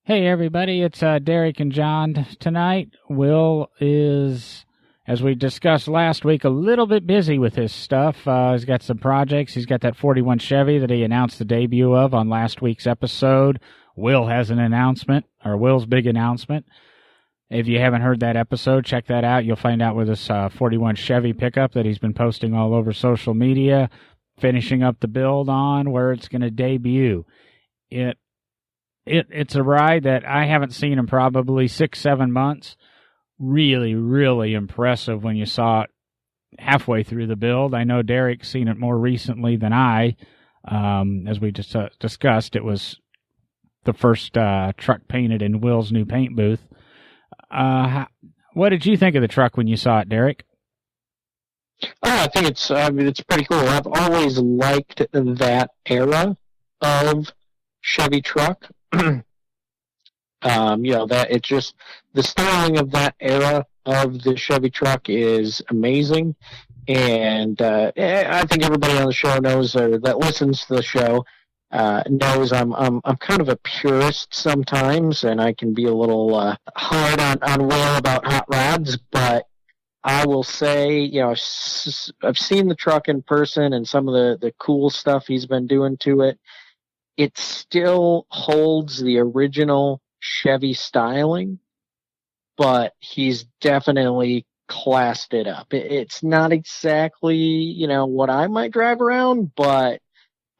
Hey everybody, it's Derek and John tonight. Will is, as we discussed last week, a little bit busy with his stuff. He's got some projects. He's got that 41 Chevy that he announced the debut of on last week's episode. Will has an announcement, or Will's big announcement. If you haven't heard that episode, check that out. You'll find out with this 41 Chevy pickup that he's been posting all over social media, finishing up the build on where it's going to debut. It's a ride that I haven't seen in probably 6-7 months. Really, really impressive when you saw it halfway through the build. I know Derek's seen it more recently than I. As we just discussed, it was the first truck painted in Will's new paint booth. What did you think of the truck when you saw it, Derek? I think it's pretty cool. I've always liked that era of Chevy truck. That it's just the styling of that era of the Chevy truck is amazing, and I think everybody on the show knows, or that listens to the show knows I'm kind of a purist sometimes, and I can be a little hard on Will about hot rods, but I will say, I've seen the truck in person and some of the cool stuff he's been doing to it. It still holds the original Chevy styling, but he's definitely classed it up. It's not exactly, what I might drive around, but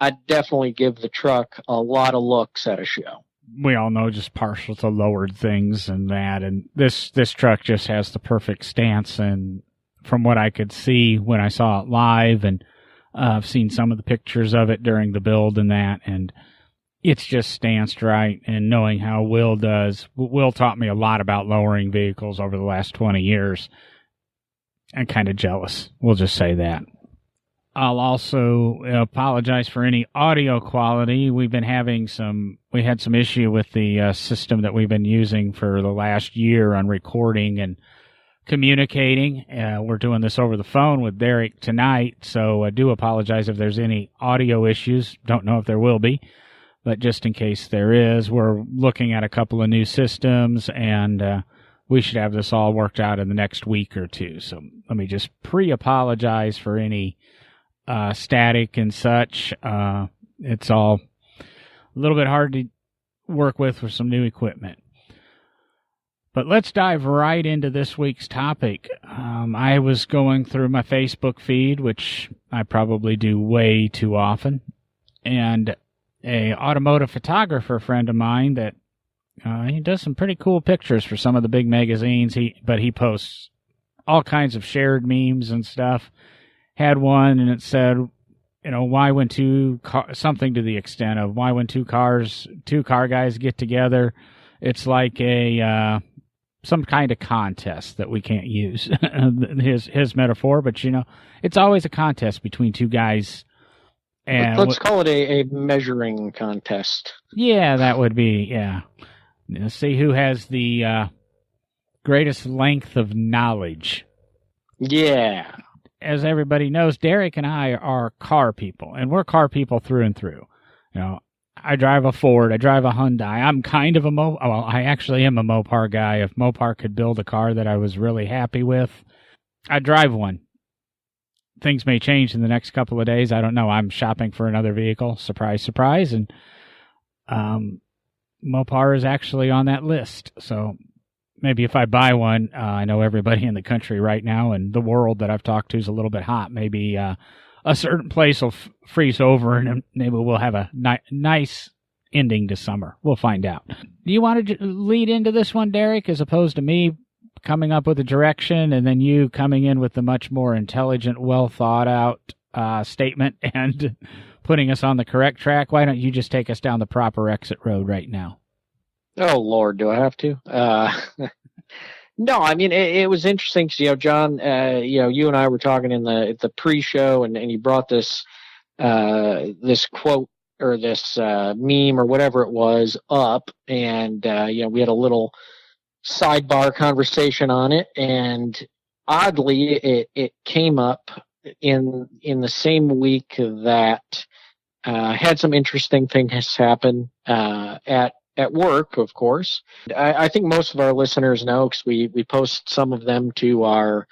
I'd definitely give the truck a lot of looks at a show. We all know just partial to lowered things and that, and this truck just has the perfect stance. And from what I could see when I saw it live, and I've seen some of the pictures of it during the build and that, and it's just stanced right. And knowing how Will does, Will taught me a lot about lowering vehicles over the last 20 years. I'm kind of jealous. We'll just say that. I'll also apologize for any audio quality. We had some issue with the system that we've been using for the last year on recording and communicating. We're doing this over the phone with Derek tonight, so I do apologize if there's any audio issues. Don't know if there will be, but just in case there is, we're looking at a couple of new systems, and we should have this all worked out in the next week or two. So let me just pre-apologize for any static and such. It's all a little bit hard to work with some new equipment. But let's dive right into this week's topic. I was going through my Facebook feed, which I probably do way too often, and a automotive photographer friend of mine that he does some pretty cool pictures for some of the big magazines. But he posts all kinds of shared memes and stuff. Had one, and it said, why when something to the extent of why when two car guys get together, it's like some kind of contest that we can't use. his metaphor, but it's always a contest between two guys. And let's call it a measuring contest. Yeah, that would be, yeah. Let's see who has the greatest length of knowledge. Yeah. As everybody knows, Derek and I are car people, and we're car people through and through. I drive a Ford, I drive a Hyundai. I'm kind of I actually am a Mopar guy. If Mopar could build a car that I was really happy with, I'd drive one. Things may change in the next couple of days. I don't know. I'm shopping for another vehicle. Surprise, surprise. And Mopar is actually on that list. So maybe if I buy one, I know everybody in the country right now and the world that I've talked to is a little bit hot. Maybe a certain place will freeze over, and maybe we'll have a nice ending to summer. We'll find out. Do you want to lead into this one, Derek, as opposed to me coming up with a direction and then you coming in with the much more intelligent, well thought out statement and putting us on the correct track? Why don't you just take us down the proper exit road right now? Oh, Lord, do I have to? No, I mean, it was interesting because, John, you and I were talking in the pre-show, and you brought this quote or this meme or whatever it was up, and, we had a little sidebar conversation on it, and oddly, it came up in the same week that had some interesting things happen at at work, of course. I think most of our listeners know because we post some of them to our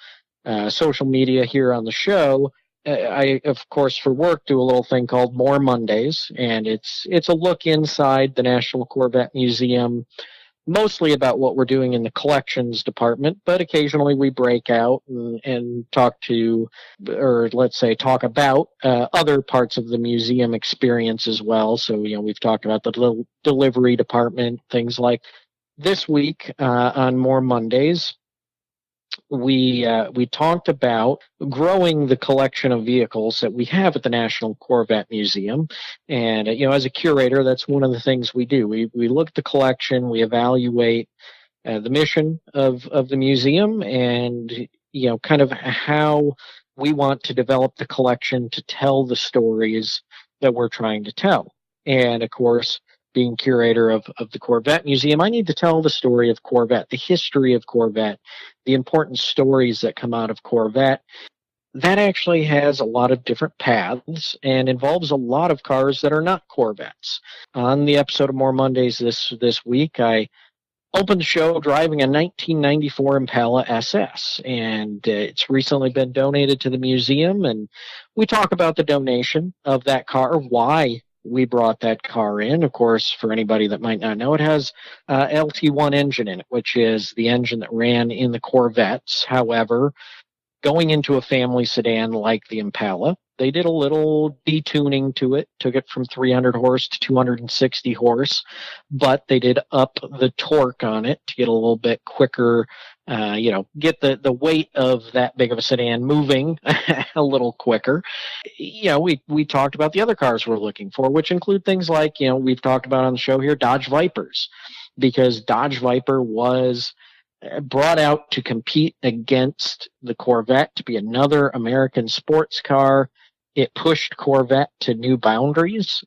social media here on the show. I, of course, for work, do a little thing called More Mondays, and it's a look inside the National Corvette Museum, mostly about what we're doing in the collections department, but occasionally we break out and talk to, or let's say talk about other parts of the museum experience as well. So, we've talked about the delivery department, things like this week on More Mondays. We talked about growing the collection of vehicles that we have at the National Corvette Museum, and as a curator, that's one of the things we do. We look at the collection, we evaluate the mission of the museum, and kind of how we want to develop the collection to tell the stories that we're trying to tell. And of course, being curator of the Corvette Museum, I need to tell the story of Corvette, the history of Corvette, the important stories that come out of Corvette. That actually has a lot of different paths and involves a lot of cars that are not Corvettes. On the episode of More Mondays this week, I opened the show driving a 1994 Impala SS, and it's recently been donated to the museum, and we talk about the donation of that car, why we brought that car in. Of course, for anybody that might not know, it has LT1 engine in it, which is the engine that ran in the Corvettes. However, going into a family sedan like the Impala, they did a little detuning to it, took it from 300 horse to 260 horse, but they did up the torque on it to get a little bit quicker, get the weight of that big of a sedan moving a little quicker. We talked about the other cars we're looking for, which include things like, we've talked about on the show here, Dodge Vipers, because Dodge Viper was brought out to compete against the Corvette, to be another American sports car. It pushed Corvette to new boundaries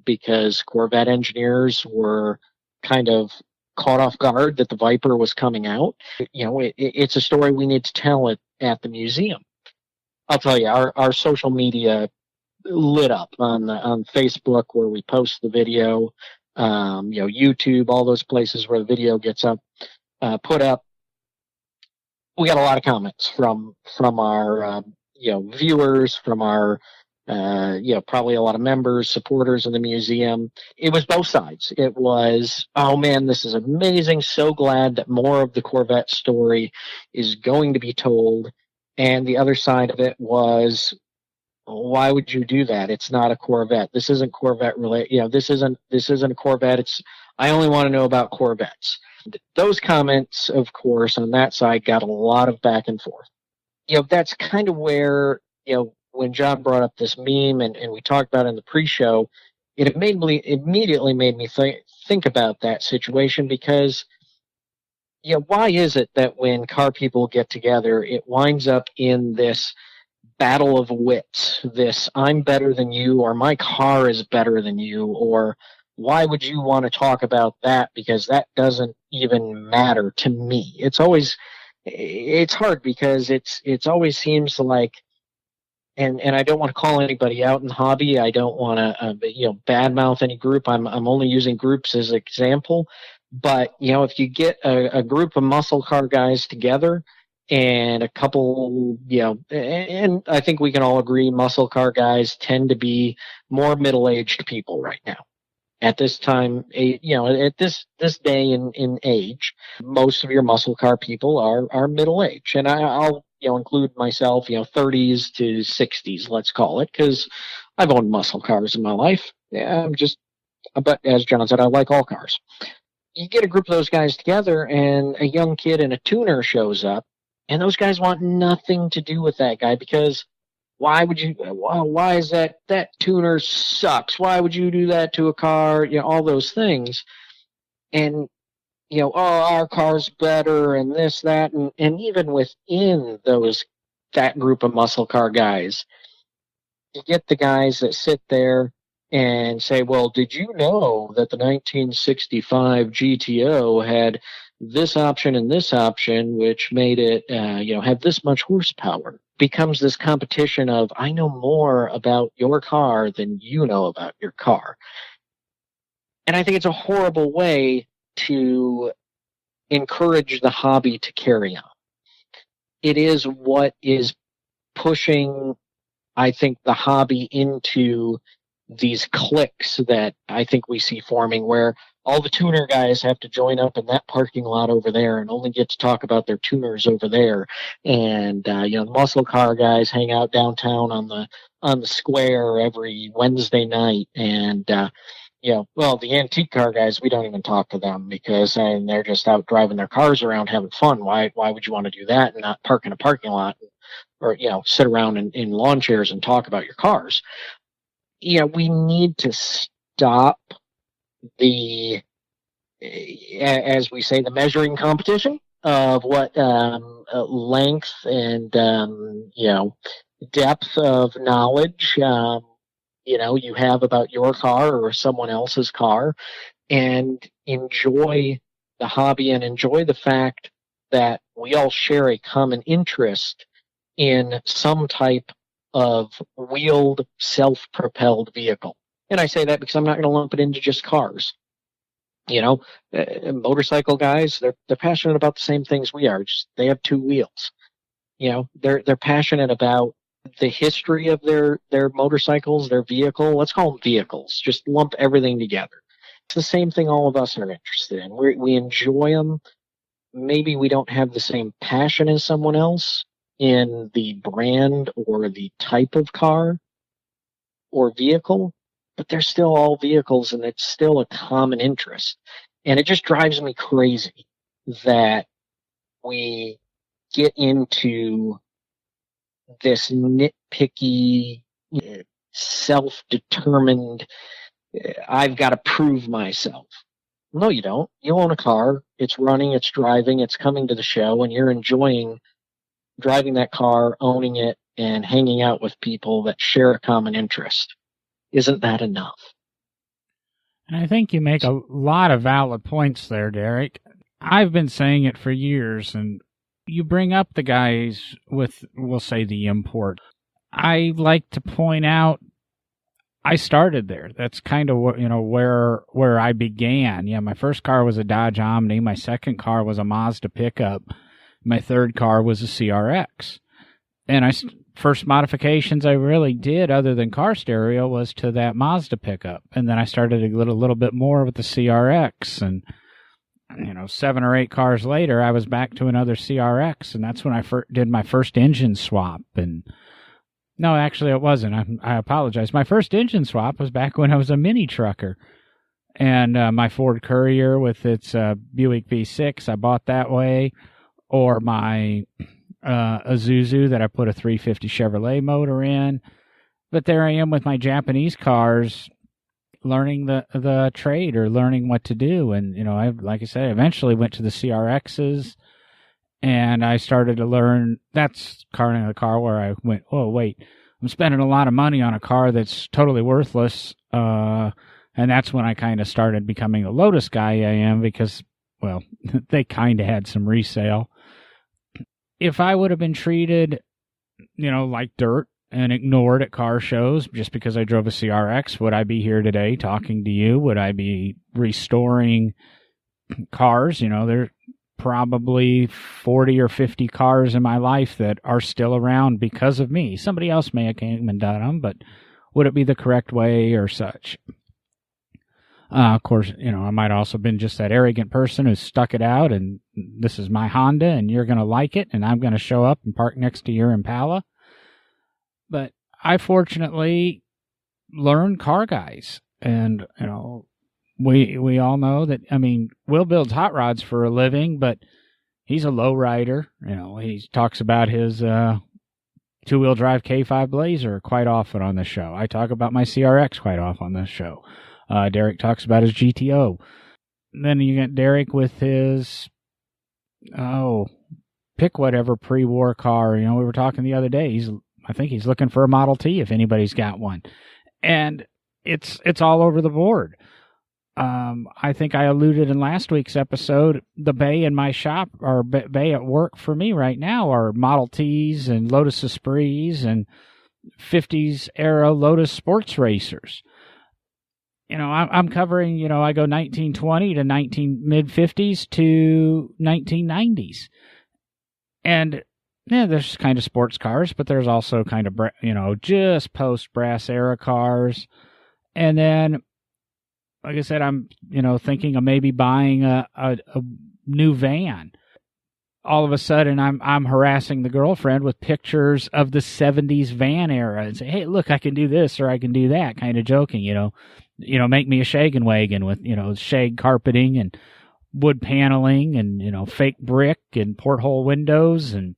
because Corvette engineers were kind of caught off guard that the Viper was coming out. It's a story we need to tell at the museum. I'll tell you, our social media lit up on Facebook, where we post the video, YouTube, all those places where the video gets put up. We got a lot of comments from our viewers, from our probably a lot of members, supporters of the museum. It was both sides. It was, oh man, this is amazing. So glad that more of the Corvette story is going to be told. And the other side of it was, why would you do that? It's not a Corvette. This isn't Corvette related. This isn't a Corvette. I only want to know about Corvettes. Those comments, of course, on that side got a lot of back and forth. That's kind of where, when John brought up this meme and we talked about it in the pre-show, it immediately made me think about that situation, because, why is it that when car people get together, it winds up in this battle of wits, this I'm better than you, or my car is better than you, or why would you want to talk about that, because that doesn't even matter to me. It's hard, because it's always seems like, and I don't want to call anybody out in the hobby. I don't want to badmouth any group. I'm only using groups as an example. But if you get a group of muscle car guys together, and a couple, and I think we can all agree, muscle car guys tend to be more middle-aged people right now. At this time, at this day in age, most of your muscle car people are middle age, and I'll include myself, 30s to 60s, let's call it, because I've owned muscle cars in my life. Yeah, but as John said, I like all cars. You get a group of those guys together, and a young kid in a tuner shows up, and those guys want nothing to do with that guy, because why is that tuner sucks? Why would you do that to a car? All those things. And, our car's better and this, that, and even within that group of muscle car guys, you get the guys that sit there and say, well, did you know that the 1965 GTO had this option and this option, which made it, have this much horsepower? Becomes this competition of, I know more about your car than you know about your car. And I think it's a horrible way to encourage the hobby to carry on. It is what is pushing, I think, the hobby into these cliques that I think we see forming, where all the tuner guys have to join up in that parking lot over there and only get to talk about their tuners over there. And the muscle car guys hang out downtown on the square every Wednesday night. And the antique car guys, we don't even talk to them because they're just out driving their cars around having fun. Why would you want to do that and not park in a parking lot or sit around in lawn chairs and talk about your cars? We need to stop the, as we say, the measuring competition of what length and depth of knowledge you have about your car or someone else's car, and enjoy the hobby and enjoy the fact that we all share a common interest in some type of wheeled, self-propelled vehicle. And I say that because I'm not going to lump it into just cars. Motorcycle guys, they're passionate about the same things we are. Just they have two wheels. They're passionate about the history of their motorcycles, their vehicle. Let's call them vehicles. Just lump everything together. It's the same thing all of us are interested in. We enjoy them. Maybe we don't have the same passion as someone else in the brand or the type of car or vehicle, but they're still all vehicles and it's still a common interest. And it just drives me crazy that we get into this nitpicky, self-determined, I've got to prove myself. No, you don't. You own a car. It's running, it's driving, it's coming to the show, and you're enjoying driving that car, owning it, and hanging out with people that share a common interest. Isn't that enough? And I think you make a lot of valid points there, Derek. I've been saying it for years, and you bring up the guys with, we'll say, the import. I like to point out I started there. That's kind of where I began. Yeah, my first car was a Dodge Omni. My second car was a Mazda pickup. My third car was a CRX. And first modifications I really did, other than car stereo, was to that Mazda pickup. And then I started a little bit more with the CRX. And 7 or 8 cars later, I was back to another CRX, and that's when I did my first engine swap. And no, actually, it wasn't. I apologize. My first engine swap was back when I was a mini trucker, and my Ford Courier with its Buick V6, I bought that way, or my Isuzu that I put a 350 Chevrolet motor in. But there I am with my Japanese cars, learning the trade or learning what to do. And, like I said, eventually went to the CRXs and I started to learn. That's kind of the car where I went, oh, wait, I'm spending a lot of money on a car that's totally worthless. And that's when I kind of started becoming the Lotus guy I am because, well, they kind of had some resale. If I would have been treated, like dirt, and ignored at car shows just because I drove a CRX, would I be here today talking to you? Would I be restoring cars? There's probably 40 or 50 cars in my life that are still around because of me. Somebody else may have came and done them, but would it be the correct way or such? Of course, I might also have been just that arrogant person who stuck it out and this is my Honda and you're going to like it and I'm going to show up and park next to your Impala. But I fortunately learned car guys, and we all know that. I mean, Will builds hot rods for a living, but he's a low rider. He talks about his 2-wheel drive K5 Blazer quite often on the show. I talk about my CRX quite often on this show. Derek talks about his GTO. Then you get Derek with his pick whatever pre-war car. We were talking the other day. I think he's looking for a Model T if anybody's got one. And it's all over the board. I think I alluded in last week's episode, the bay in my shop, or bay at work for me right now, are Model Ts and Lotus Esprits and 50s era Lotus sports racers. I'm covering, I go 1920 to mid-50s to 1990s. And yeah, there's kind of sports cars, but there's also kind of, just post-brass era cars. And then, like I said, I'm, thinking of maybe buying a new van. All of a sudden, I'm harassing the girlfriend with pictures of the 70s van era and say, hey, look, I can do this or I can do that, kind of joking, make me a shaggin' wagon with, shag carpeting and wood paneling and, fake brick and porthole windows. And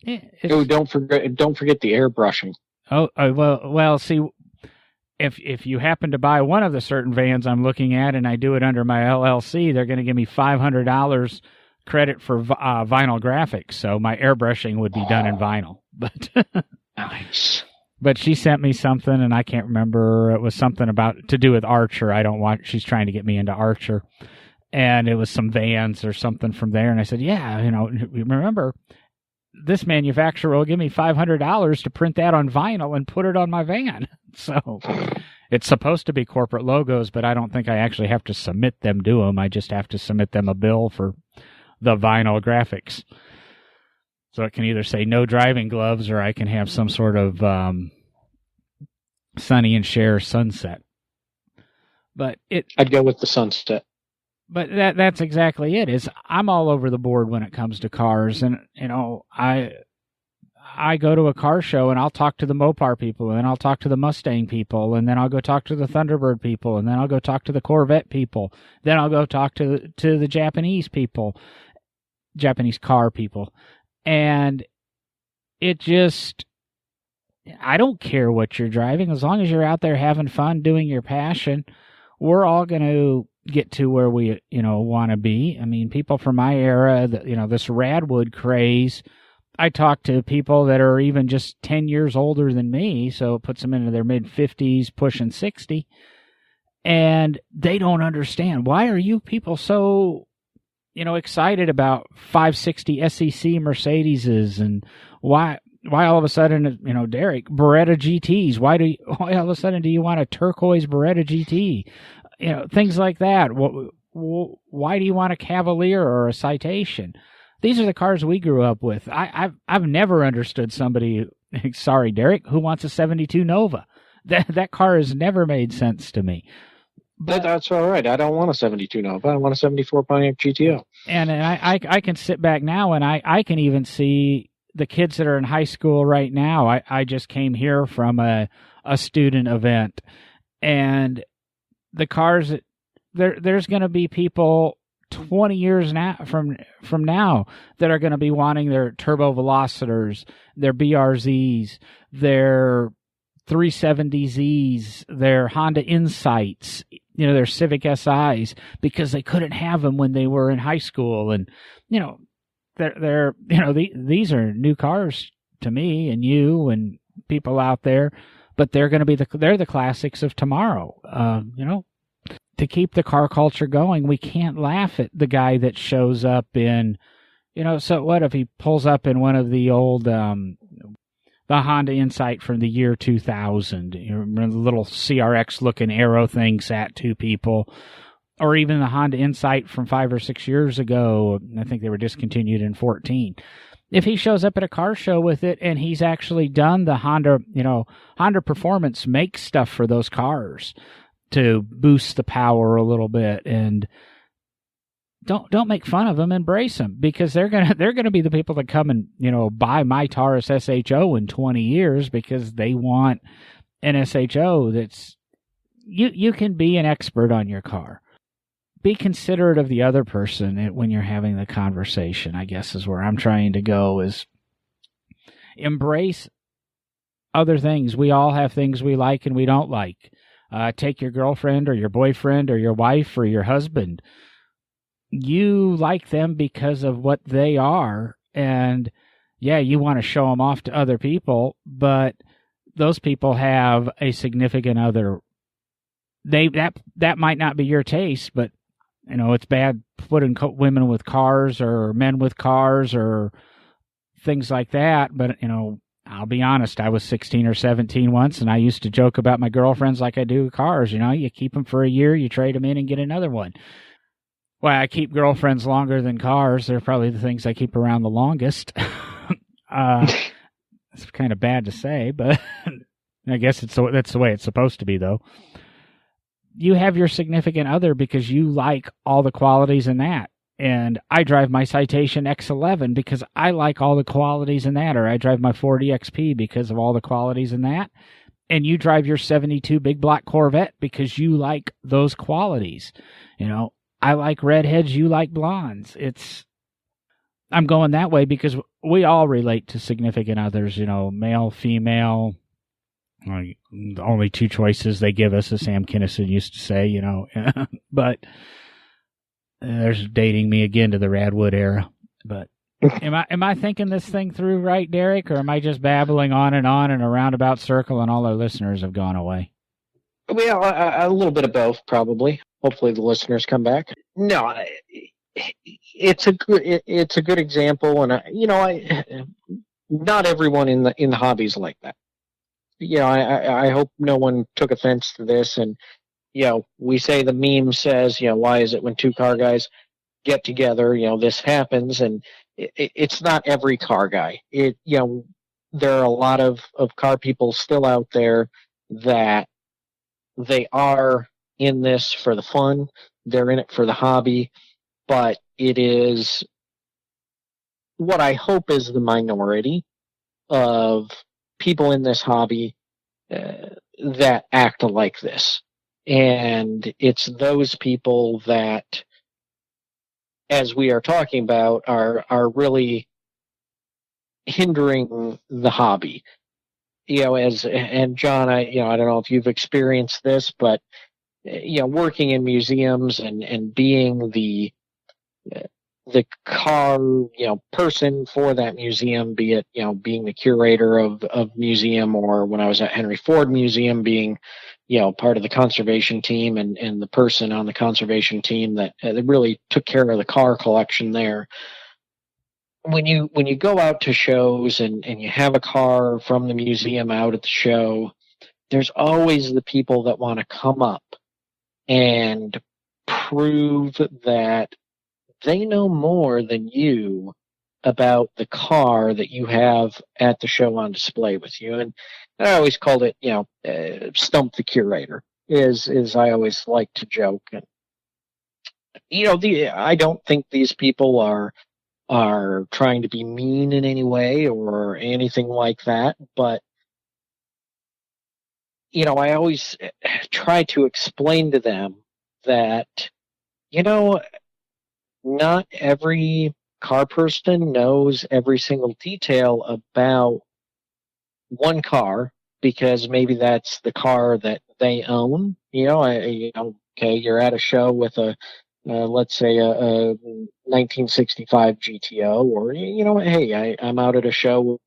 don't forget the airbrushing. Well, see, if you happen to buy one of the certain vans I'm looking at and I do it under my LLC, they're going to give me $500 credit for vinyl graphics. So my airbrushing would be done in vinyl. But nice. But she sent me something, and I can't remember. It was something to do with Archer. She's trying to get me into Archer. And it was some vans or something from there. And I said, yeah, remember, this manufacturer will give me $500 to print that on vinyl and put it on my van. So it's supposed to be corporate logos, but I don't think I actually have to submit them to them. I just have to submit them a bill for the vinyl graphics. So it can either say no driving gloves or I can have some sort of Sonny and Cher sunset. But I'd go with the sunset. But that's exactly it. I'm all over the board when it comes to cars. And, I go to a car show and I'll talk to the Mopar people, and then I'll talk to the Mustang people, and then I'll go talk to the Thunderbird people, and then I'll go talk to the Corvette people. Then I'll go talk to the Japanese people, Japanese car people. And it just, I don't care what you're driving. As long as you're out there having fun, doing your passion, we're all going to get to where we, want to be. I mean, people from my era, this Radwood craze, I talk to people that are even just 10 years older than me, so it puts them into their mid-50s, pushing 60, and they don't understand. Why are you people so, excited about 560 SEC Mercedeses, and why all of a sudden, Derek, Beretta GTs, why all of a sudden do you want a turquoise Beretta GT? Things like that. Why do you want a Cavalier or a Citation? These are the cars we grew up with. I've never understood somebody, sorry, Derek, who wants a 72 Nova. That car has never made sense to me. But that's all right. I don't want a 72 Nova. I want a 74 Pontiac GTO. And I can sit back now and I can even see the kids that are in high school right now. I just came here from a student event, and the cars, there's going to be people 20 years now from now that are going to be wanting their Turbo Velocitors, their BRZs, their 370Zs, their Honda Insights, their Civic SIs, because they couldn't have them when they were in high school. And they're these are new cars to me and you and people out there, but they're going to be they're the classics of tomorrow. To keep the car culture going, we can't laugh at the guy that shows up in, so what if he pulls up in one of the old, the Honda Insight from the year 2000, remember the little CRX-looking Aero thing sat two people, or even the Honda Insight from 5 or 6 years ago. I think they were discontinued in 2014. If he shows up at a car show with it and he's actually done the Honda, Honda Performance makes stuff for those cars to boost the power a little bit, and don't make fun of them, embrace them, because they're gonna be the people that come and buy my Taurus SHO in 20 years because they want an SHO that's you can be an expert on your car. Be considerate of the other person when you're having the conversation, I guess is where I'm trying to go, is embrace other things. We all have things we like and we don't like. Take your girlfriend or your boyfriend or your wife or your husband. You like them because of what they are, and yeah, you want to show them off to other people, but those people have a significant other. That might not be your taste, but it's bad putting women with cars or men with cars or things like that. But I'll be honest, I was 16 or 17 once, and I used to joke about my girlfriends like I do cars. You keep them for a year, you trade them in and get another one. Well, I keep girlfriends longer than cars. They're probably the things I keep around the longest. It's kind of bad to say, but I guess that's the way it's supposed to be, though. You have your significant other because you like all the qualities in that. And I drive my Citation X11 because I like all the qualities in that, or I drive my Ford EXP because of all the qualities in that. And you drive your 72 big black Corvette because you like those qualities. I like redheads, you like blondes. I'm going that way because we all relate to significant others, male, female. The only two choices they give us, as Sam Kinison used to say, but there's dating me again to the Radwood era. But am I thinking this thing through right, Derek, or am I just babbling on in a roundabout circle and all our listeners have gone away? Well, a little bit of both, probably. Hopefully the listeners come back. No, it's a good example, and not everyone in the hobby's like that. I hope no one took offense to this. And we say the meme says, why is it when two car guys get together, this happens, and it's not every car guy. There are a lot of car people still out there that they are in this for the fun. They're in it for the hobby, but it is what I hope is the minority of people in this hobby that act like this. And it's those people that, as we are talking about, are really hindering the hobby. And John, I don't know if you've experienced this, but working in museums and being the car person for that museum, be it being the curator of museum, or when I was at Henry Ford Museum being part of the conservation team and the person on the conservation team that really took care of the car collection there. When you go out to shows and you have a car from the museum out at the show, there's always the people that want to come up and prove that they know more than you about the car that you have at the show on display with you. And I always called it, stump the curator, is I always like to joke. And, I don't think these people are trying to be mean in any way or anything like that. But, I always try to explain to them that, not every car person knows every single detail about one car, because maybe that's the car that they own. Okay, you're at a show with let's say a 1965 GTO, or hey, I'm out at a show.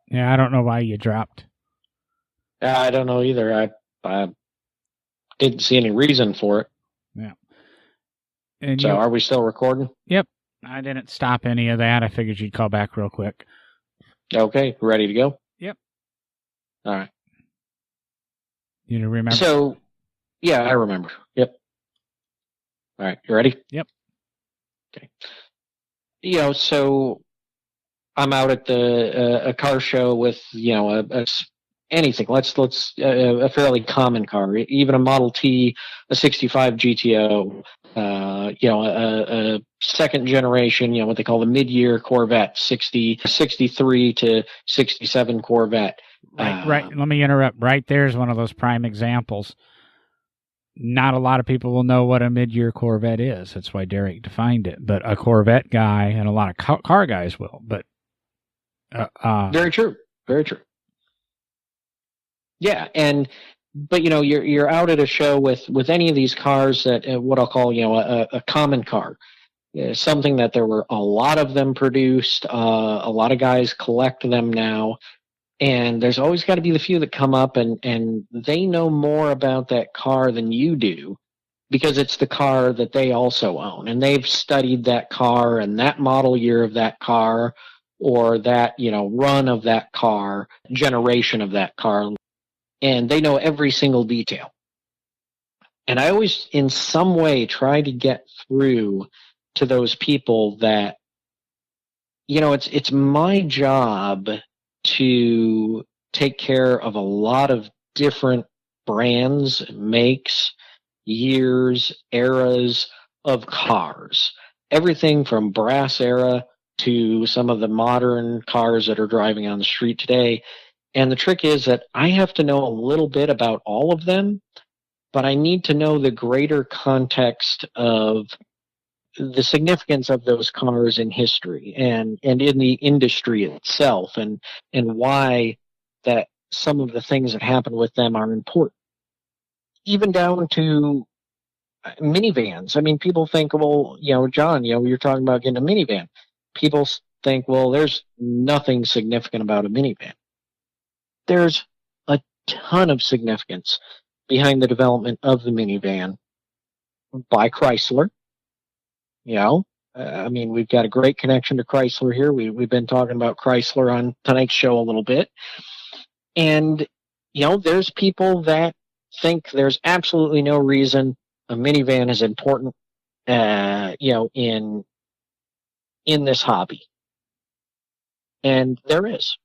Yeah, I don't know why you dropped. I don't know either. I didn't see any reason for it. Yeah. And so are we still recording? Yep. I didn't stop any of that. I figured you'd call back real quick. Okay. Ready to go? Yep. All right. You remember? So, yeah, I remember. Yep. All right. You ready? Yep. Okay. So I'm out at a car show with, anything. Let's a fairly common car, even a Model T, a 65 GTO, a second generation, what they call the mid-year Corvette, 63 to 67 Corvette. Right. Let me interrupt. Right there's one of those prime examples. Not a lot of people will know what a mid-year Corvette is. That's why Derek defined it. But a Corvette guy and a lot of car guys will. But very true. Very true. Yeah, but you're out at a show with any of these cars that what I'll call a common car, something that there were a lot of them produced. A lot of guys collect them now, and there's always got to be the few that come up and they know more about that car than you do, because it's the car that they also own, and they've studied that car and that model year of that car, or that, run of that car, generation of that car, and they know every single detail. And I always, in some way, try to get through to those people that, it's my job to take care of a lot of different brands, makes, years, eras of cars. Everything from brass era to some of the modern cars that are driving on the street today. And the trick is that I have to know a little bit about all of them, but I need to know the greater context of the significance of those cars in history and in the industry itself, and why that some of the things that happen with them are important. Even down to minivans. I mean, people think, well, John, you're talking about getting a minivan. People think, well, there's nothing significant about a minivan. There's a ton of significance behind the development of the minivan by Chrysler. I mean, we've got a great connection to Chrysler here. We've been talking about Chrysler on tonight's show a little bit. And, there's people that think there's absolutely no reason a minivan is important, in this hobby. And there's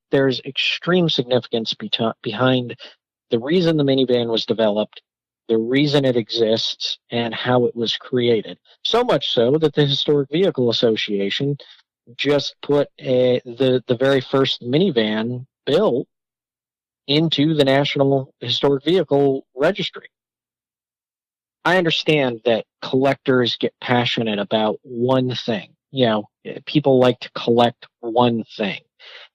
extreme significance behind the reason the minivan was developed, the reason it exists, and how it was created. So much so that the Historic Vehicle Association just put the very first minivan built into the National Historic Vehicle Registry. I understand that collectors get passionate about one thing. People like to collect one thing.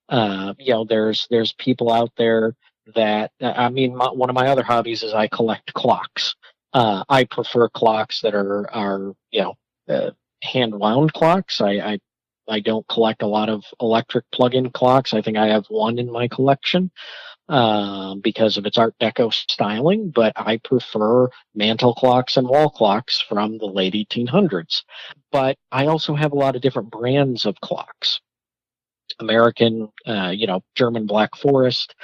There's people out there that, one of my other hobbies is I collect clocks. I prefer clocks that are hand wound clocks. I don't collect a lot of electric plug-in clocks. I think I have one in my collection because of its Art Deco styling, but I prefer mantle clocks and wall clocks from the late 1800s. But I also have a lot of different brands of clocks. American, German Black Forest,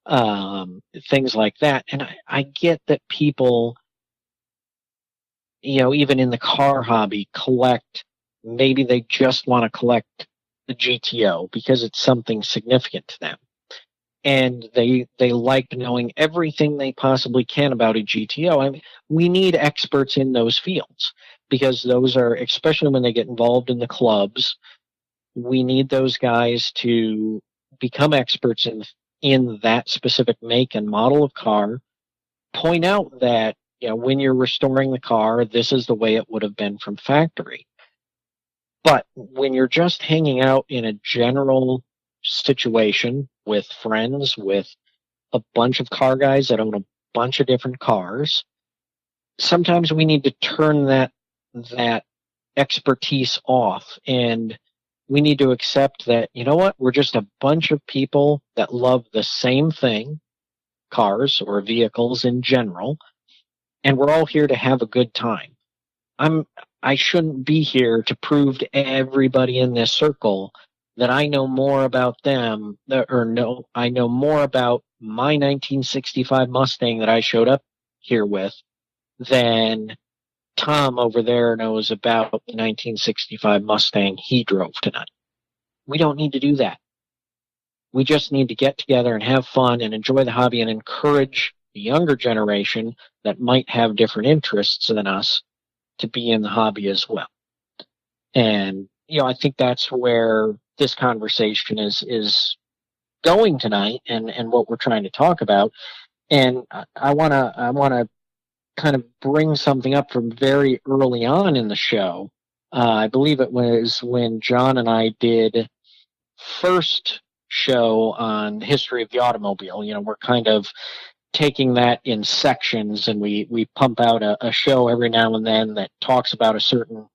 things like that. And I get that people, even in the car hobby, maybe they just want to collect the GTO because it's something significant to them. And they like knowing everything they possibly can about a GTO. I mean, we need experts in those fields because those are, especially when they get involved in the clubs, we need those guys to become experts in that specific make and model of car, point out that, when you're restoring the car, this is the way it would have been from factory. But when you're just hanging out in a general situation with friends, with a bunch of car guys that own a bunch of different cars, sometimes we need to turn that expertise off, and we need to accept that, we're just a bunch of people that love the same thing, cars or vehicles in general, and we're all here to have a good time. I shouldn't be here to prove to everybody in this circle that I know more about them, I know more about my 1965 Mustang that I showed up here with than Tom over there knows about the 1965 Mustang he drove tonight. We don't need to do that. We just need to get together and have fun and enjoy the hobby and encourage the younger generation that might have different interests than us to be in the hobby as well. And, I think that's where this conversation is going tonight and what we're trying to talk about. And I want to kind of bring something up from very early on in the show. I believe it was when John and I did first show on the history of the automobile. We're kind of taking that in sections, and we pump out a show every now and then that talks about a certain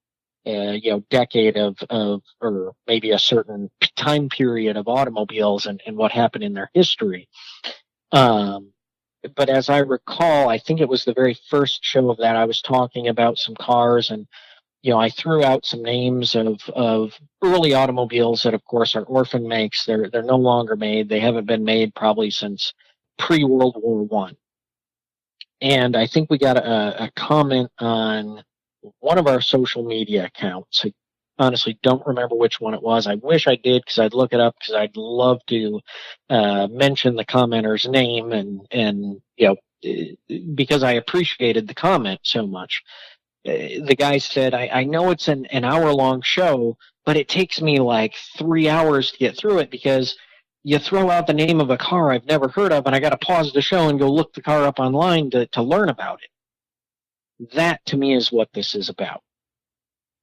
decade of or maybe a certain time period of automobiles and what happened in their history. but as I recall, I think it was the very first show of that, I was talking about some cars, and I threw out some names of early automobiles that, of course, are orphan makes. They're no longer made. They haven't been made probably since pre-World War One. And I think we got a comment on one of our social media accounts. I honestly don't remember which one it was. I wish I did, because I'd look it up, because I'd love to mention the commenter's name, and because I appreciated the comment so much. The guy said, I know it's an hour-long show, but it takes me like 3 hours to get through it, because you throw out the name of a car I've never heard of, and I got to pause the show and go look the car up online to learn about it. That, to me, is what this is about.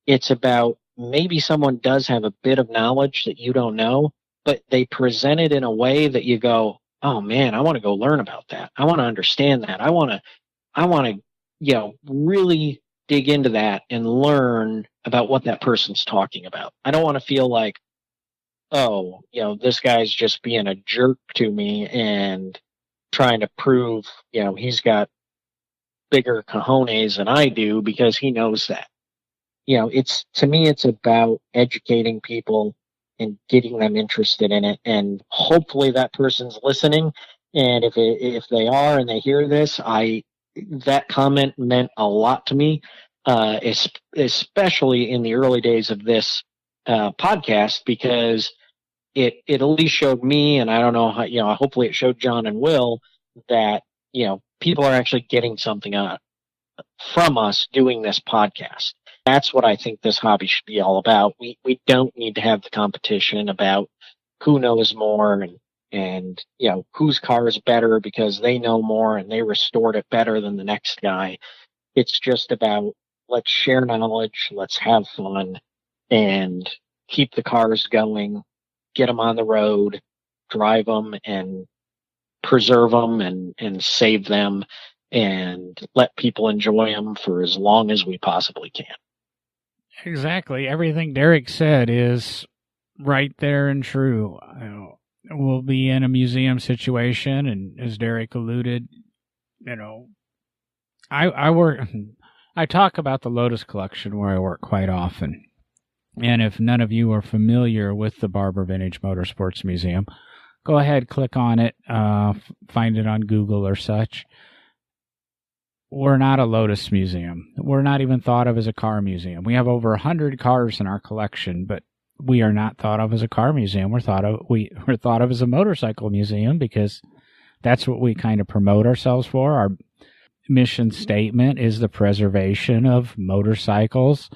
It's about, maybe someone does have a bit of knowledge that you don't know, but they present it in a way that you go, oh man, I want to go learn about that. I want to understand that. I want to, really dig into that and learn about what that person's talking about. I don't want to feel like, oh, this guy's just being a jerk to me and trying to prove, he's got bigger cojones than I do because he knows that. To me, it's about educating people and getting them interested in it. And hopefully that person's listening. And if they are and they hear this, that comment meant a lot to me, especially in the early days of this podcast, because it at least showed me, and I don't know how, hopefully it showed John and Will that, people are actually getting something from us doing this podcast. That's what I think this hobby should be all about. We don't need to have the competition about who knows more and whose car is better because they know more and they restored it better than the next guy. It's just about, let's share knowledge, let's have fun, and keep the cars going, get them on the road, drive them, and preserve them and save them, and let people enjoy them for as long as we possibly can. Exactly. Everything Derek said is right there and true. We'll be in a museum situation, and as Derek alluded, I talk about the Lotus collection where I work quite often. And if none of you are familiar with the Barber Vintage Motorsports Museum, go ahead, click on it, find it on Google or such. We're not a Lotus museum. We're not even thought of as a car museum. We have over 100 cars in our collection, but we are not thought of as a car museum. We're thought of as a motorcycle museum, because that's what we kind of promote ourselves for. Our mission statement is the preservation of motorcycles.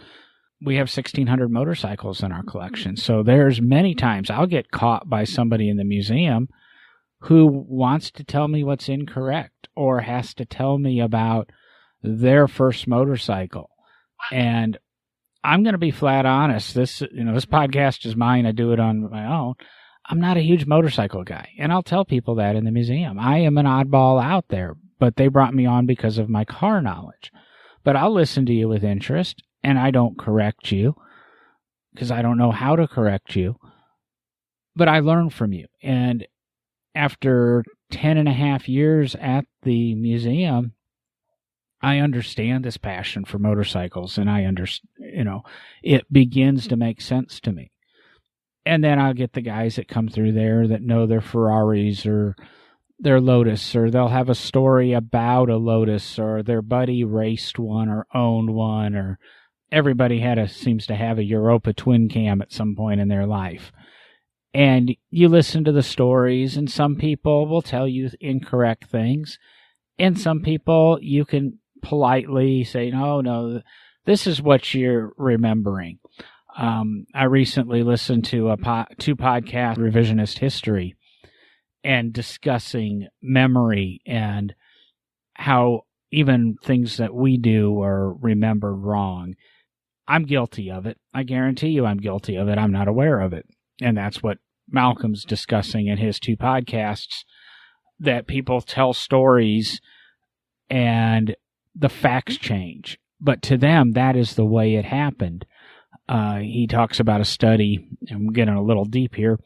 We have 1,600 motorcycles in our collection. So there's many times I'll get caught by somebody in the museum who wants to tell me what's incorrect or has to tell me about their first motorcycle. And I'm going to be flat honest. This podcast is mine. I do it on my own. I'm not a huge motorcycle guy. And I'll tell people that in the museum. I am an oddball out there, but they brought me on because of my car knowledge. But I'll listen to you with interest, and I don't correct you because I don't know how to correct you. But I learn from you. And after 10 and a half years at the museum, I understand this passion for motorcycles, and it begins to make sense to me. And then I'll get the guys that come through there that know their Ferraris or their Lotus, or they'll have a story about a Lotus, or their buddy raced one or owned one, or everybody seems to have a Europa twin cam at some point in their life. And you listen to the stories, and some people will tell you incorrect things, and some people you can politely say, no, this is what you're remembering. I recently listened to two podcasts, Revisionist History, and discussing memory and how even things that we do are remembered wrong. I'm guilty of it. I guarantee you I'm guilty of it. I'm not aware of it. And that's what Malcolm's discussing in his two podcasts, that people tell stories and the facts change. But to them, that is the way it happened. He talks about a study, I'm getting a little deep here,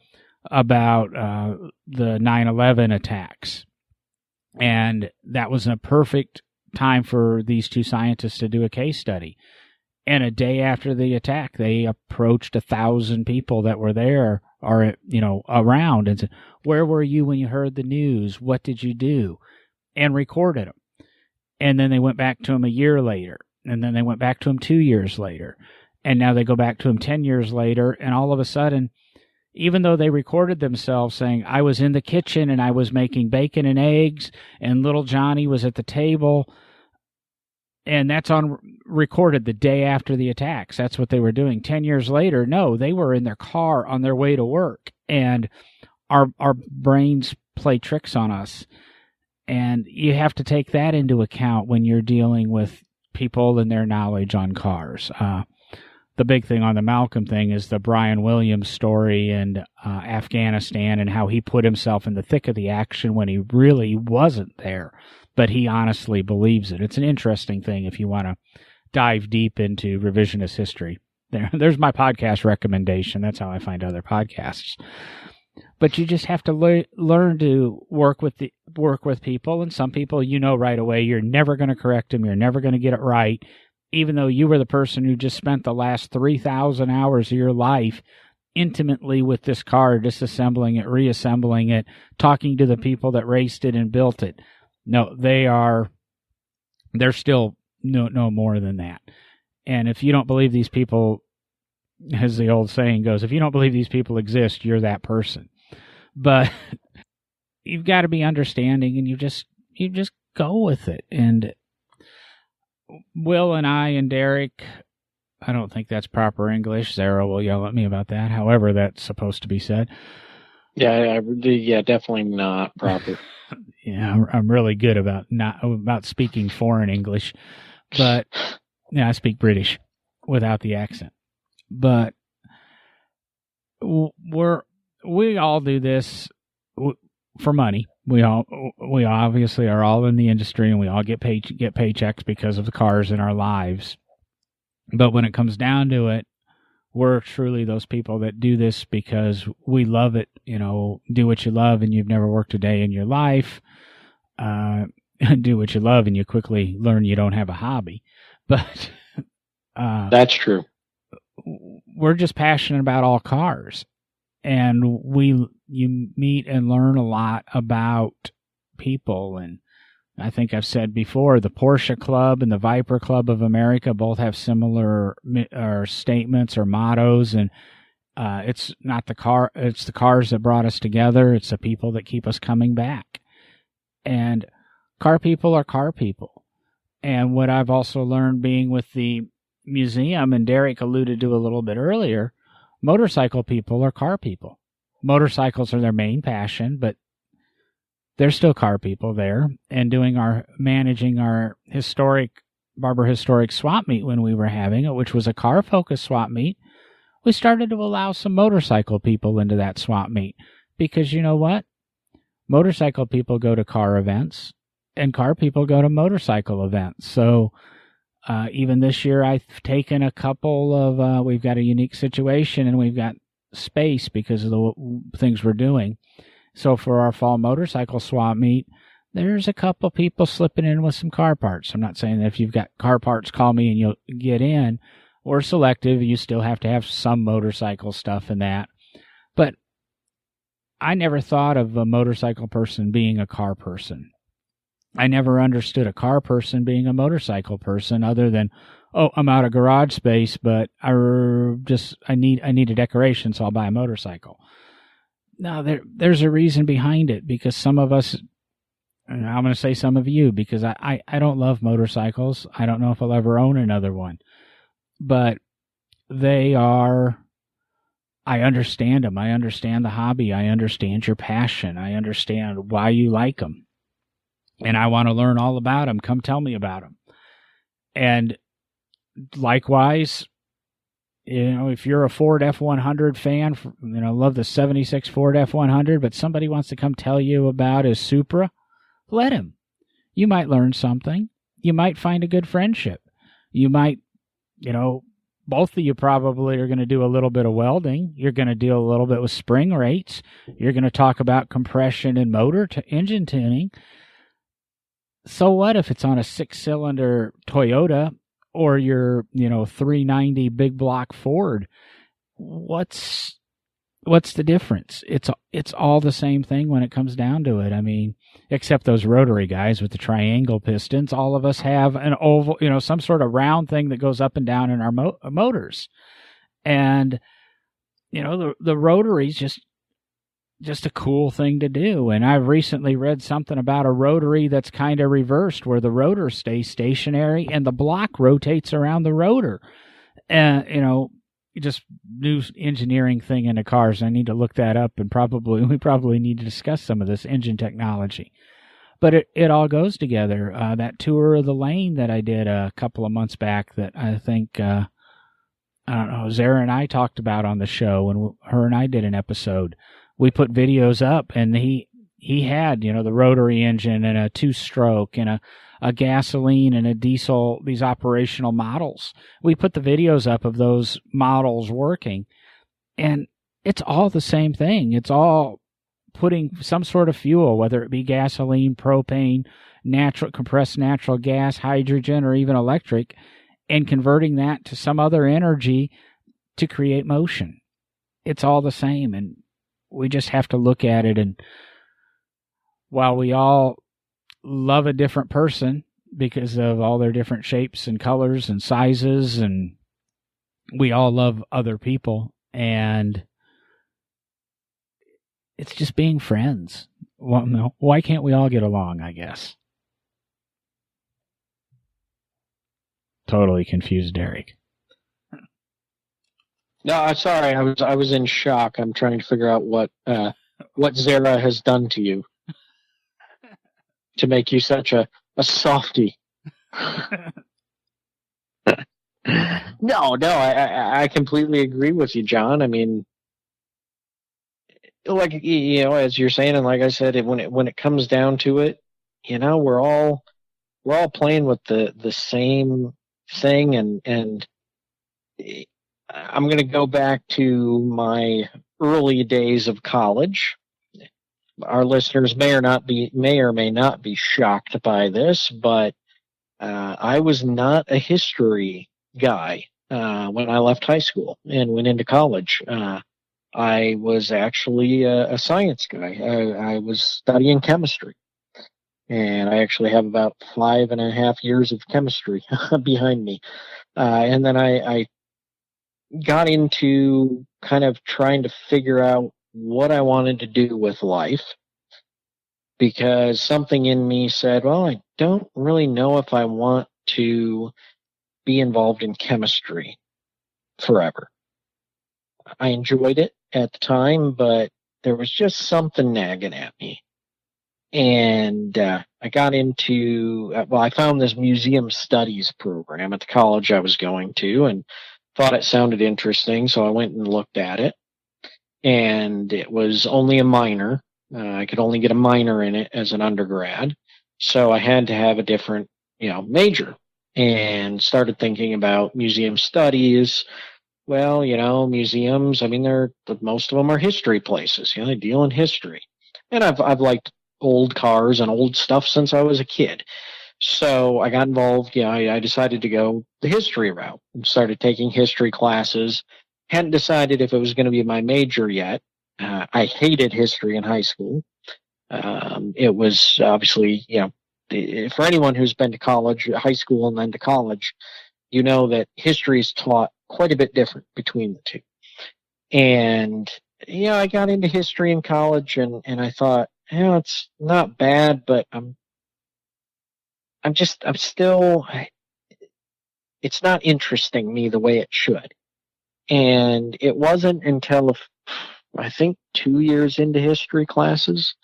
about the 9/11 attacks. And that was a perfect time for these two scientists to do a case study. And a day after the attack, they approached 1,000 people that were there or, around and said, where were you when you heard the news? What did you do? And recorded them. And then they went back to him a year later. And then they went back to him 2 years later. And now they go back to him 10 years later. And all of a sudden, even though they recorded themselves saying, I was in the kitchen and I was making bacon and eggs and little Johnny was at the table, and that's on recorded the day after the attacks. That's what they were doing. 10 years later, no, they were in their car on their way to work. And our brains play tricks on us. And you have to take that into account when you're dealing with people and their knowledge on cars. The big thing on the Malcolm thing is the Brian Williams story in Afghanistan and how he put himself in the thick of the action when he really wasn't there, but he honestly believes it. It's an interesting thing if you want to dive deep into revisionist history. There's my podcast recommendation. That's how I find other podcasts. But you just have to learn to work with people, and some people right away you're never going to correct them, you're never going to get it right, even though you were the person who just spent the last 3,000 hours of your life intimately with this car, disassembling it, reassembling it, talking to the people that raced it and built it. No, they're still no more than that. And if you don't believe these people, as the old saying goes, if you don't believe these people exist, you're that person. But you've got to be understanding, and you just go with it. And Will and I and Derek, I don't think that's proper English. Sarah will yell at me about that. However, that's supposed to be said. Yeah, definitely not proper. Yeah, I'm really good about speaking foreign English, but I speak British without the accent. But we all do this for money. We obviously are all in the industry, and we all get paychecks because of the cars in our lives. But when it comes down to it, we're truly those people that do this because we love it. Do what you love, and you've never worked a day in your life. Do what you love, and you quickly learn you don't have a hobby. But that's true. We're just passionate about all cars. And you meet and learn a lot about people. And I think I've said before, the Porsche Club and the Viper Club of America both have similar statements or mottos. And it's not the car, it's the cars that brought us together. It's the people that keep us coming back. And car people are car people. And what I've also learned being with the museum, and Derek alluded to a little bit earlier, motorcycle people are car people. Motorcycles are their main passion, but there's still car people there. And managing our Barber Historic swap meet when we were having it, which was a car-focused swap meet, we started to allow some motorcycle people into that swap meet. Because you know what? Motorcycle people go to car events, and car people go to motorcycle events. So even this year, I've taken a couple of, we've got a unique situation and we've got space because of the things we're doing. So for our fall motorcycle swap meet, there's a couple people slipping in with some car parts. I'm not saying that if you've got car parts, call me and you'll get in. We're selective. You still have to have some motorcycle stuff in that. But I never thought of a motorcycle person being a car person. I never understood a car person being a motorcycle person other than, I'm out of garage space, but I need a decoration, so I'll buy a motorcycle. No, there's a reason behind it, because some of us, and I'm going to say some of you, because I don't love motorcycles. I don't know if I'll ever own another one. But I understand them. I understand the hobby. I understand your passion. I understand why you like them. And I want to learn all about them. Come tell me about them. And likewise, if you're a Ford F-100 fan, love the 76 Ford F-100, but somebody wants to come tell you about his Supra, let him. You might learn something. You might find a good friendship. You might, both of you probably are going to do a little bit of welding. You're going to deal a little bit with spring rates. You're going to talk about compression and motor to engine tuning. so what if it's on a 6-cylinder Toyota or your 390 big block Ford? What's the difference? It's all the same thing when it comes down to it. I mean, except those rotary guys with the triangle pistons. All of us have an oval, some sort of round thing that goes up and down in our motors. And the rotary's just a cool thing to do. And I've recently read something about a rotary that's kind of reversed, where the rotor stays stationary and the block rotates around the rotor. And just new engineering thing into cars. I need to look that up, and we probably need to discuss some of this engine technology. But it all goes together. That tour of the lane that I did a couple of months back, that I think I don't know, Zara and I talked about on the show, when her and I did an episode. We put videos up, and he had the rotary engine and a 2-stroke and a gasoline and a diesel, these operational models. We put the videos up of those models working, and it's all the same thing. It's all putting some sort of fuel, whether it be gasoline, propane, compressed natural gas, hydrogen, or even electric, and converting that to some other energy to create motion. It's all the same, and we just have to look at it. And while we all love a different person because of all their different shapes and colors and sizes, and we all love other people, and it's just being friends. Well, no, why can't we all get along, I guess? Totally confused Derek. No, I'm sorry. I was in shock. I'm trying to figure out what Zara has done to you to make you such a softie. No, I completely agree with you, John. I mean, like, as you're saying, and like I said, when it comes down to it, we're all playing with the same thing, and I'm going to go back to my early days of college. Our listeners may or may not be shocked by this, but I was not a history guy when I left high school and went into college. I was actually a science guy. I was studying chemistry, and I actually have about 5.5 years of chemistry behind me. And then I got into kind of trying to figure out what I wanted to do with life, because something in me said, well, I don't really know if I want to be involved in chemistry forever. I enjoyed it at the time, but there was just something nagging at me. And I got into, I found this museum studies program at the college I was going to, and thought it sounded interesting, so I went and looked at it. And it was only a minor. I could only get a minor in it as an undergrad. So I had to have a different, major, and started thinking about museum studies. Well, museums, I mean, most of them are history places. They deal in history. And I've liked old cars and old stuff since I was a kid. So I got involved. I decided to go the history route and started taking history classes. Hadn't decided if it was going to be my major yet. I hated history in high school. It was obviously, for anyone who's been to college, high school, and then to college, that history is taught quite a bit different between the two. And, I got into history in college, and I thought, it's not bad, but I'm still, it's not interesting me the way it should. And it wasn't until, I think, 2 years into history classes,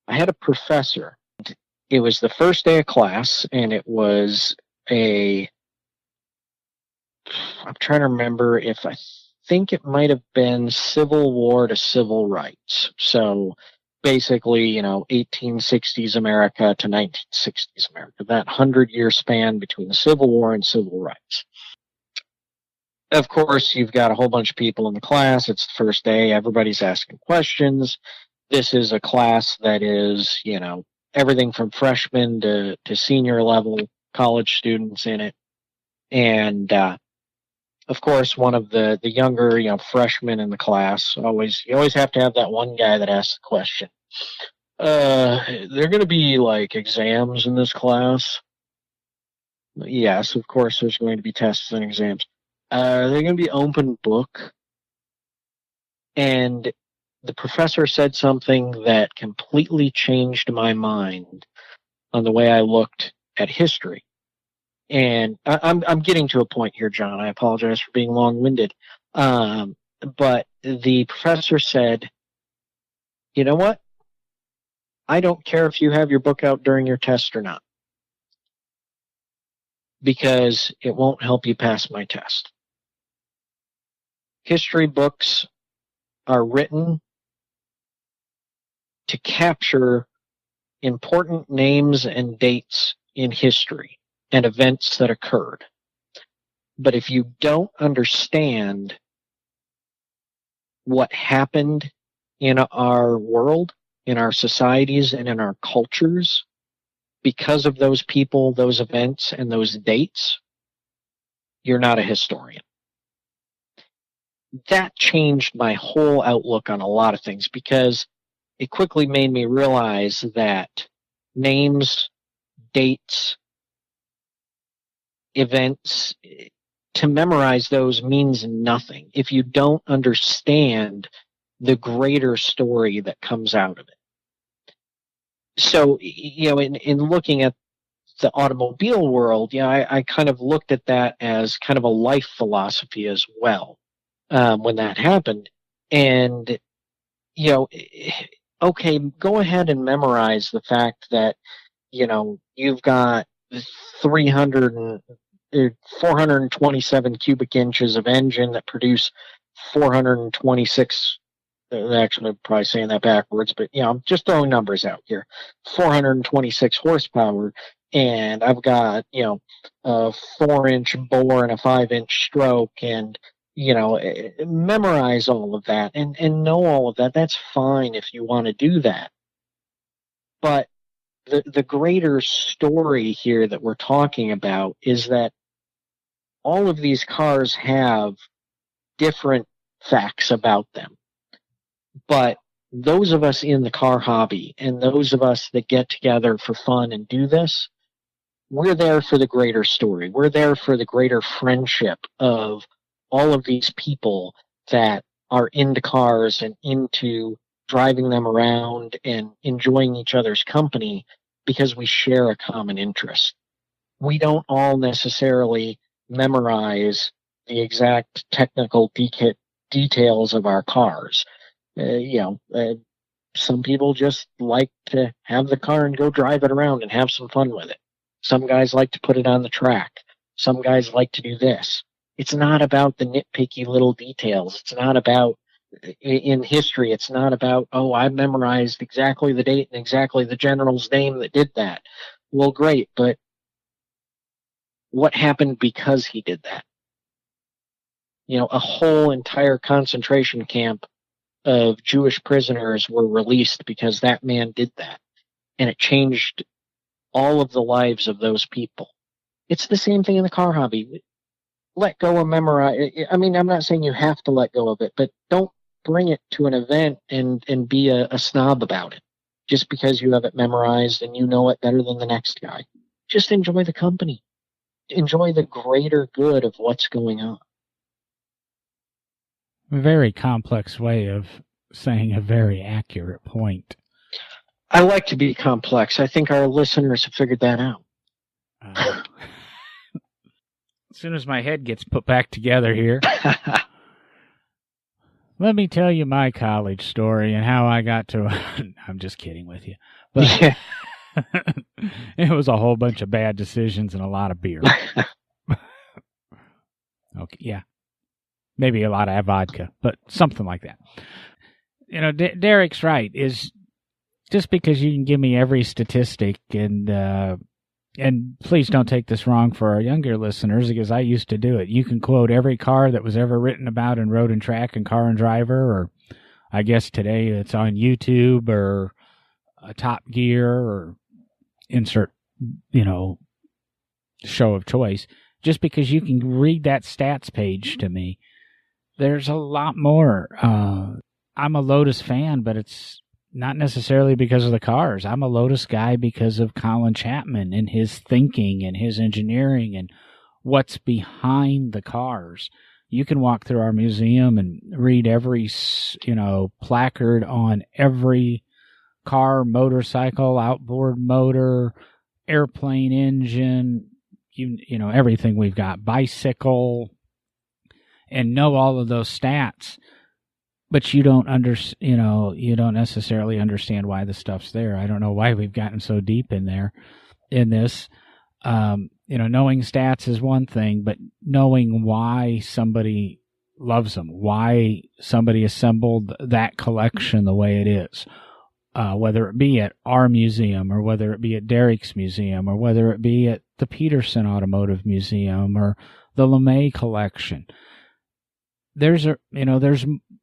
I had a professor. It was the first day of class, and it was I'm trying to remember if I think it might have been Civil War to Civil Rights. So basically, 1860s America to 1960s America, that 100-year span between the Civil War and civil rights. Of course, you've got a whole bunch of people in the class. It's the first day. Everybody's asking questions. This is a class that is, everything from freshmen to senior level college students in it. And of course, one of the younger, freshmen in the class, you always have to have that one guy that asks the question. They're going to be like exams in this class. Yes, of course, there's going to be tests and exams. They're going to be open book. And the professor said something that completely changed my mind on the way I looked at history. And I'm getting to a point here, John. I apologize for being long-winded. But the professor said, you know what? I don't care if you have your book out during your test or not, because it won't help you pass my test. History books are written to capture important names and dates in history and events that occurred. But if you don't understand what happened in our world, in our societies, and in our cultures because of those people, those events, and those dates, you're not a historian. That changed my whole outlook on a lot of things, because it quickly made me realize that names, dates, events, to memorize those means nothing if you don't understand the greater story that comes out of it. So, in looking at the automobile world, I kind of looked at that as kind of a life philosophy as well, when that happened. And, okay, go ahead and memorize the fact that, you've got 427 cubic inches of engine that produce 426. Actually, I'm probably saying that backwards, but I'm just throwing numbers out here. 426 horsepower, and I've got a 4-inch bore and a 5-inch stroke, and memorize all of that and know all of that. That's fine if you want to do that, but the greater story here that we're talking about is that all of these cars have different facts about them. But those of us in the car hobby and those of us that get together for fun and do this, we're there for the greater story. We're there for the greater friendship of all of these people that are into cars and into driving them around and enjoying each other's company because we share a common interest. We don't all necessarily memorize the exact technical details of our cars. Some people just like to have the car and go drive it around and have some fun with it. Some guys like to put it on the track. Some guys like to do this. It's not about the nitpicky little details. It's not about, in history, it's not about, I memorized exactly the date and exactly the general's name that did that. Well, great, but what happened because he did that? A whole entire concentration camp of Jewish prisoners were released because that man did that. And it changed all of the lives of those people. It's the same thing in the car hobby. Let go of memorize. I mean, I'm not saying you have to let go of it, but don't bring it to an event and be a snob about it just because you have it memorized and you know it better than the next guy. Just enjoy the company. Enjoy the greater good of what's going on. Very complex way of saying a very accurate point. I like to be complex. I think our listeners have figured that out. As soon as my head gets put back together here, let me tell you my college story and how I got to... I'm just kidding with you. But yeah. It was a whole bunch of bad decisions and a lot of beer. Okay, yeah. Maybe a lot of vodka, but something like that. Derek's right. Is just because you can give me every statistic, and please don't take this wrong for our younger listeners, because I used to do it. You can quote every car that was ever written about in Road and Track and Car and Driver, or I guess today it's on YouTube, or Top Gear, or insert, show of choice, just because you can read that stats page to me. There's a lot more. I'm a Lotus fan, but it's not necessarily because of the cars. I'm a Lotus guy because of Colin Chapman and his thinking and his engineering and what's behind the cars. You can walk through our museum and read every, placard on every car, motorcycle, outboard motor, airplane engine, everything we've got, bicycle, and know all of those stats. But you don't you don't necessarily understand why the stuff's there. I don't know why we've gotten so deep in this. Knowing stats is one thing, but knowing why somebody loves them, why somebody assembled that collection the way it is, whether it be at our museum or whether it be at Derek's museum or whether it be at the Peterson Automotive Museum or the LeMay collection. There's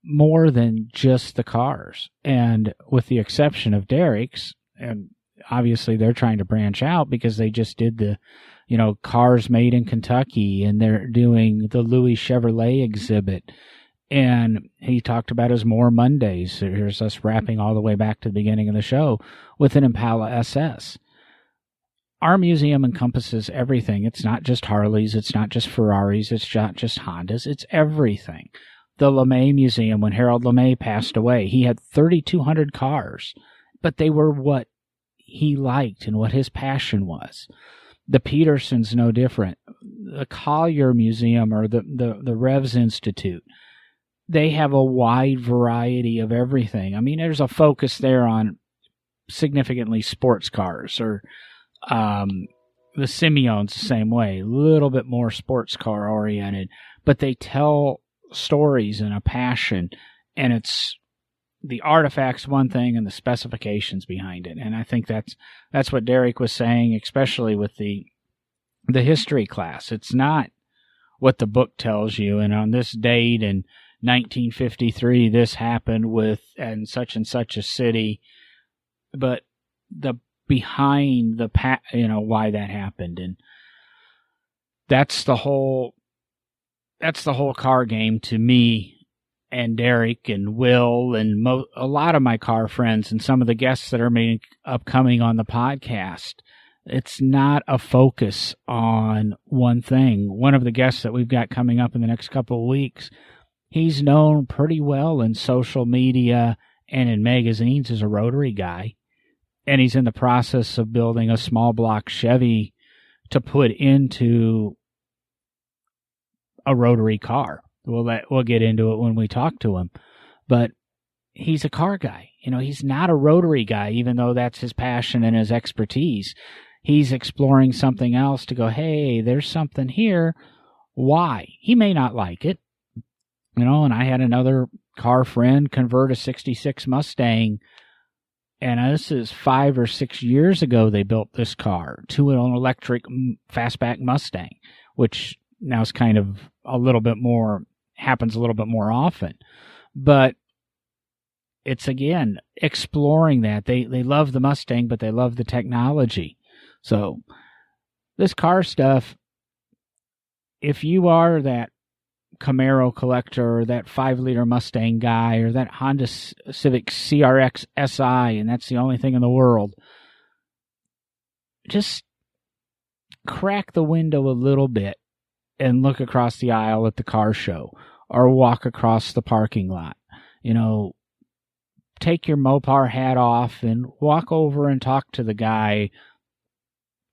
more than just the cars. And with the exception of Derek's, and obviously they're trying to branch out because they just did the, cars made in Kentucky, and they're doing the Louis Chevrolet exhibit. And he talked about his More Mondays. Here's us wrapping all the way back to the beginning of the show with an Impala SS. Our museum encompasses everything. It's not just Harleys. It's not just Ferraris. It's not just Hondas. It's everything. The LeMay Museum, when Harold LeMay passed away, he had 3,200 cars, but they were what he liked and what his passion was. The Peterson's no different. The Collier Museum or the Revs Institute, they have a wide variety of everything. I mean, there's a focus there on significantly sports cars, or the Simeon's the same way, a little bit more sports car oriented, but they tell stories and a passion, and it's the artifacts one thing and the specifications behind it. And I think that's what Derek was saying, especially with the history class. It's not what the book tells you, and on this date in 1953 this happened with and such a city, but the behind the why that happened. And that's the whole car game to me and Derek and Will and a lot of my car friends and some of the guests that are upcoming on the podcast. It's not a focus on one thing. One of the guests that we've got coming up in the next couple of weeks, he's known pretty well in social media and in magazines as a rotary guy. And he's in the process of building a small block Chevy to put into a rotary car. We'll get into it when we talk to him. But he's a car guy. He's not a rotary guy, even though that's his passion and his expertise. He's exploring something else to go, hey, there's something here. Why? He may not like it. And I had another car friend convert a 66 Mustang, and this is 5 or 6 years ago they built this car to an electric fastback Mustang, which now is kind of happens a little bit more often. But it's, again, exploring that. They love the Mustang, but they love the technology. So this car stuff, if you are that Camaro collector or that 5-liter Mustang guy or that Honda Civic CRX SI, and that's the only thing in the world, just crack the window a little bit and look across the aisle at the car show or walk across the parking lot. Take your Mopar hat off and walk over and talk to the guy.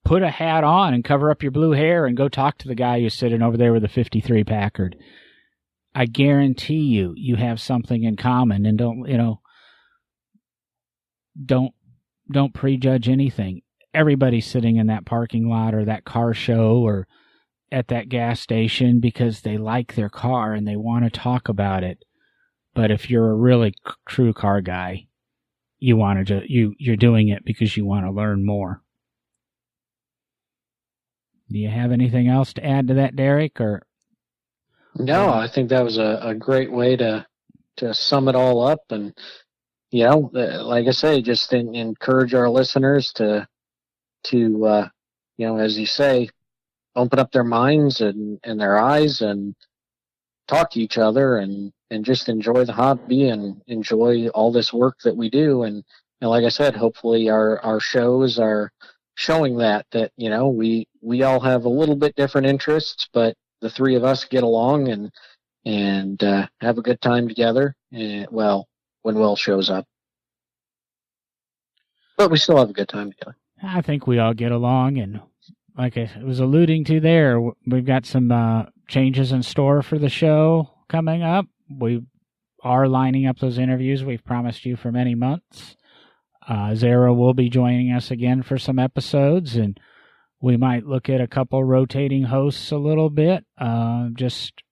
Put a hat on and cover up your blue hair and go talk to the guy who's sitting over there with a 53 Packard. I guarantee you have something in common, and don't prejudge anything. Everybody's sitting in that parking lot or that car show or at that gas station because they like their car and they want to talk about it. But if you're a really true car guy, you're doing it because you want to learn more. Do you have anything else to add to that, Derek? Or no, I think that was a great way to sum it all up. And like I say, just encourage our listeners to to, as you say, open up their minds and their eyes and talk to each other and just enjoy the hobby and enjoy all this work that we do. And like I said, hopefully our shows are showing that, we all have a little bit different interests, but the three of us get along and have a good time together. And, when Will shows up. But we still have a good time together. I think we all get along, and like I was alluding to there, we've got some changes in store for the show coming up. We are lining up those interviews we've promised you for many months. Zara will be joining us again for some episodes, and we might look at a couple rotating hosts a little bit, just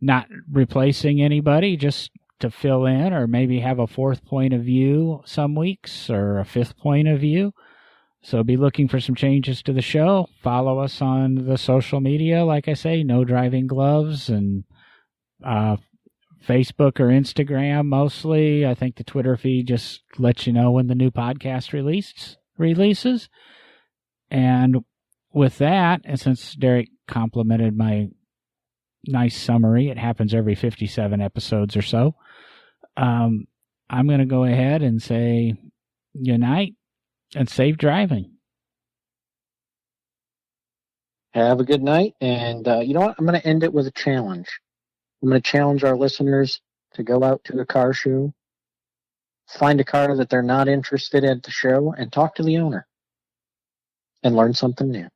not replacing anybody, just to fill in, or maybe have a fourth point of view some weeks, or a fifth point of view. So be looking for some changes to the show. Follow us on the social media, like I say, No Driving Gloves, and Facebook or Instagram mostly. I think the Twitter feed just lets you know when the new podcast releases. And with that, and since Derek complimented my nice summary, it happens every 57 episodes or so, I'm going to go ahead and say good night and safe driving. Have a good night. And you know what? I'm going to end it with a challenge. I'm going to challenge our listeners to go out to a car show, find a car that they're not interested in at the show, and talk to the owner and learn something new.